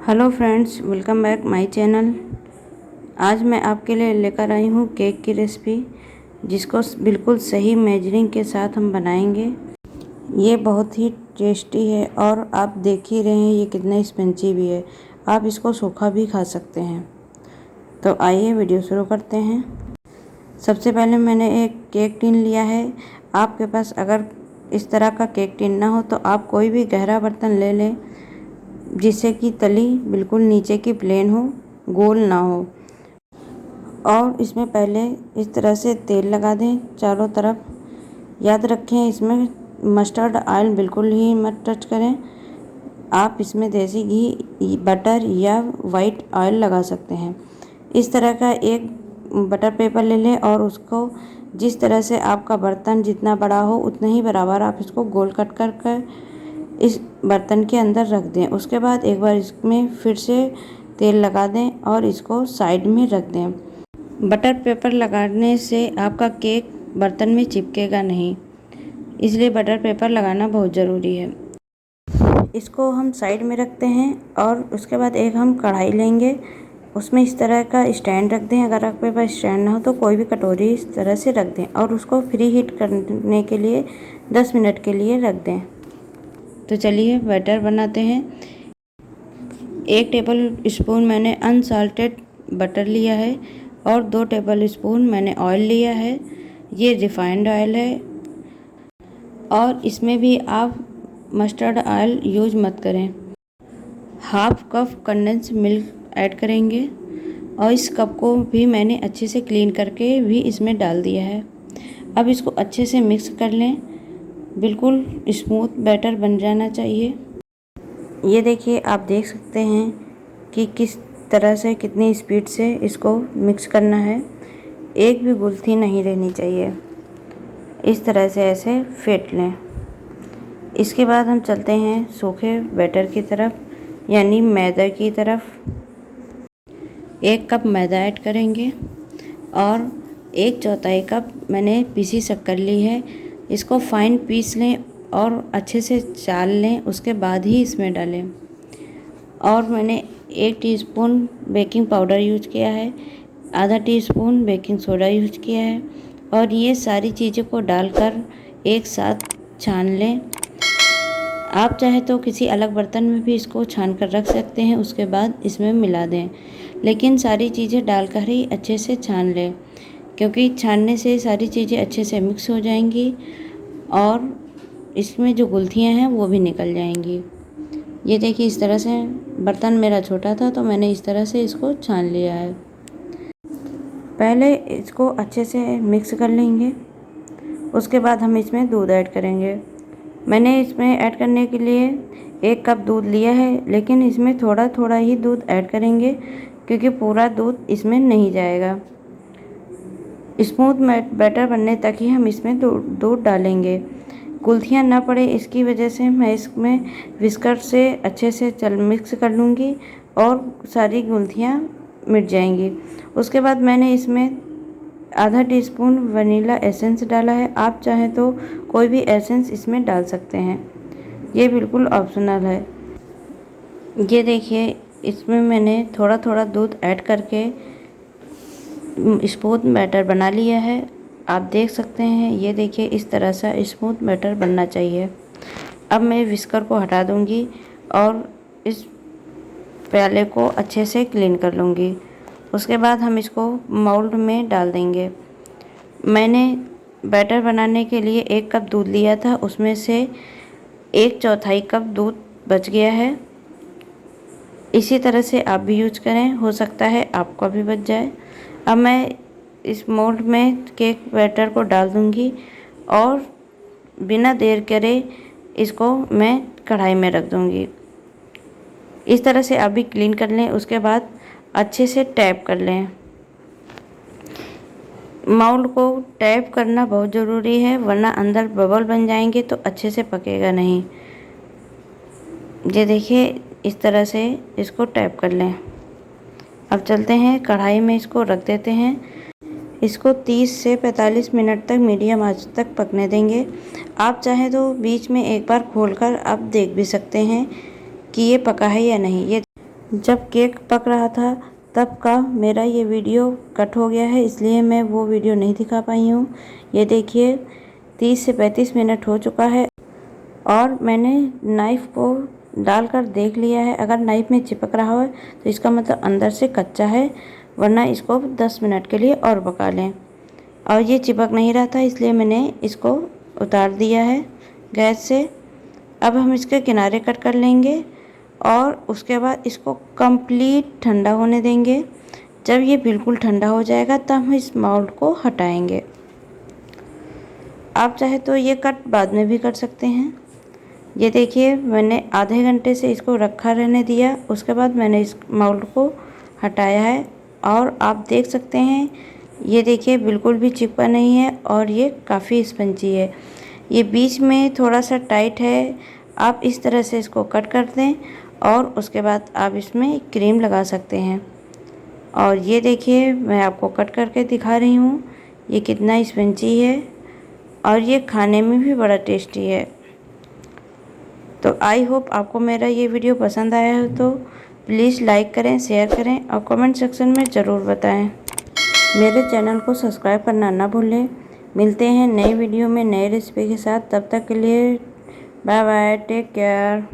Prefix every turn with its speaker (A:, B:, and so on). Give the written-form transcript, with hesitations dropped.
A: Hello friends, welcome back my channel. आज मैं आपके लिए लेकर आई हूँ केक की रेसिपी, जिसको बिल्कुल सही मेजरिंग के साथ हम बनाएंगे। ये बहुत ही टेस्टी है और आप देख ही रहे हैं ये कितना स्पंजी भी है। आप इसको सूखा भी खा सकते हैं। तो आइए वीडियो शुरू करते हैं। सबसे पहले मैंने एक केक टिन लिया है। आपके पास अगर इस तरह का केक टिन ना हो तो आप कोई भी गहरा बर्तन ले लें, जिससे कि तली बिल्कुल नीचे की प्लेन हो, गोल ना हो। और इसमें पहले इस तरह से तेल लगा दें चारों तरफ। याद रखें, इसमें मस्टर्ड ऑयल बिल्कुल ही मत टच करें। आप इसमें देसी घी, बटर या वाइट ऑयल लगा सकते हैं। इस तरह का एक बटर पेपर ले लें और उसको जिस तरह से आपका बर्तन जितना बड़ा हो उतना ही बराबर आप इसको गोल कट कर इस बर्तन के अंदर रख दें। उसके बाद एक बार इसमें फिर से तेल लगा दें और इसको साइड में रख दें। बटर पेपर लगाने से आपका केक बर्तन में चिपकेगा नहीं, इसलिए बटर पेपर लगाना बहुत ज़रूरी है। इसको हम साइड में रखते हैं और उसके बाद एक हम कढ़ाई लेंगे। उसमें इस तरह का स्टैंड रख दें। अगर आपके पास स्टैंड ना हो तो कोई भी कटोरी इस तरह से रख दें और उसको प्री हीट करने के लिए 10 मिनट के लिए रख दें। तो चलिए बैटर बनाते हैं। 1 टेबल स्पून मैंने अनसाल्टेड बटर लिया है और 2 टेबल स्पून मैंने ऑयल लिया है। ये रिफाइंड ऑयल है और इसमें भी आप मस्टर्ड ऑयल यूज मत करें। Half cup condense milk add करेंगे और इस कप को भी मैंने अच्छे से क्लीन करके भी इसमें डाल दिया है। अब इसको अच्छे से मिक्स कर लें। बिल्कुल स्मूथ बैटर बन जाना चाहिए। ये देखिए, आप देख सकते हैं कि किस तरह से कितनी स्पीड से इसको मिक्स करना है। एक भी गुलथी नहीं रहनी चाहिए। इस तरह से ऐसे फेंट लें। इसके बाद हम चलते हैं सूखे बैटर की तरफ, यानी मैदा की तरफ। 1 कप मैदा ऐड करेंगे और 1/4 कप मैंने पीसी शक्कर ली है। इसको फाइन पीस लें और अच्छे से चाल लें, उसके बाद ही इसमें डालें। और मैंने 1 टीस्पून बेकिंग पाउडर यूज किया है, आधा टीस्पून बेकिंग सोडा यूज किया है और ये सारी चीज़ों को डालकर एक साथ छान लें। आप चाहे तो किसी अलग बर्तन में भी इसको छान कर रख सकते हैं, उसके बाद इसमें मिला दें। लेकिन सारी चीज़ें डालकर ही अच्छे से छान लें, क्योंकि छानने से सारी चीज़ें अच्छे से मिक्स हो जाएंगी और इसमें जो गुलथियाँ हैं वो भी निकल जाएंगी। ये देखिए, इस तरह से बर्तन मेरा छोटा था तो मैंने इस तरह से इसको छान लिया है। पहले इसको अच्छे से मिक्स कर लेंगे। उसके बाद हम इसमें दूध ऐड करेंगे। मैंने इसमें ऐड करने के लिए 1 कप दूध लिया है, लेकिन इसमें थोड़ा थोड़ा ही दूध ऐड करेंगे क्योंकि पूरा दूध इसमें नहीं जाएगा। स्मूथ बैटर बनने तक ही हम इसमें दूध डालेंगे। गुलथियाँ ना पड़े इसकी वजह से मैं इसमें विस्कर से अच्छे से मिक्स कर लूँगी और सारी गुलथियाँ मिट जाएंगी। उसके बाद मैंने इसमें आधा टीस्पून वनीला एसेंस डाला है। आप चाहें तो कोई भी एसेंस इसमें डाल सकते हैं, ये बिल्कुल ऑप्शनल है। ये देखिए, इसमें मैंने थोड़ा थोड़ा दूध ऐड करके स्मूथ बैटर बना लिया है। आप देख सकते हैं, ये देखिए इस तरह से स्मूथ बैटर बनना चाहिए। अब मैं विस्कर को हटा दूंगी और इस प्याले को अच्छे से क्लीन कर लूँगी। उसके बाद हम इसको मोल्ड में डाल देंगे। मैंने बैटर बनाने के लिए 1 कप दूध लिया था, उसमें से 1/4 कप दूध बच गया है। इसी तरह से आप भी यूज करें, हो सकता है आपका भी बच जाए। अब मैं इस मोल्ड में केक बैटर को डाल दूंगी और बिना देर करे इसको मैं कढ़ाई में रख दूंगी। इस तरह से आप भी क्लीन कर लें। उसके बाद अच्छे से टैप कर लें। मोल्ड को टैप करना बहुत ज़रूरी है, वरना अंदर बबल बन जाएंगे तो अच्छे से पकेगा नहीं। ये देखिए, इस तरह से इसको टैप कर लें। अब चलते हैं कढ़ाई में, इसको रख देते हैं। इसको 30 से 45 मिनट तक मीडियम आंच तक पकने देंगे। आप चाहें तो बीच में एक बार खोलकर आप देख भी सकते हैं कि ये पका है या नहीं। ये जब केक पक रहा था तब का मेरा ये वीडियो कट हो गया है, इसलिए मैं वो वीडियो नहीं दिखा पाई हूँ। ये देखिए 30 से 35 मिनट हो चुका है और मैंने नाइफ़ को डालकर देख लिया है। अगर नाइफ़ में चिपक रहा हो तो इसका मतलब अंदर से कच्चा है, वरना इसको 10 मिनट के लिए और पका लें। और ये चिपक नहीं रहा था, इसलिए मैंने इसको उतार दिया है गैस से। अब हम इसके किनारे कट कर लेंगे और उसके बाद इसको कंप्लीट ठंडा होने देंगे। जब ये बिल्कुल ठंडा हो जाएगा तब हम इस मोल्ड को हटाएंगे। आप चाहे तो ये कट बाद में भी कर सकते हैं। ये देखिए मैंने आधे घंटे से इसको रखा रहने दिया, उसके बाद मैंने इस मोल्ड को हटाया है और आप देख सकते हैं ये देखिए बिल्कुल भी चिपका नहीं है और ये काफ़ी स्पंजी है। ये बीच में थोड़ा सा टाइट है। आप इस तरह से इसको कट कर दें और उसके बाद आप इसमें क्रीम लगा सकते हैं। और ये देखिए मैं आपको कट करके दिखा रही हूँ ये कितना स्पंजी है और ये खाने में भी बड़ा टेस्टी है। तो आई होप आपको मेरा ये वीडियो पसंद आया हो तो प्लीज़ लाइक करें, शेयर करें और कमेंट सेक्शन में ज़रूर बताएं। मेरे चैनल को सब्सक्राइब करना ना भूलें। मिलते हैं नई वीडियो में नई रेसिपी के साथ। तब तक के लिए बाय बाय, टेक केयर।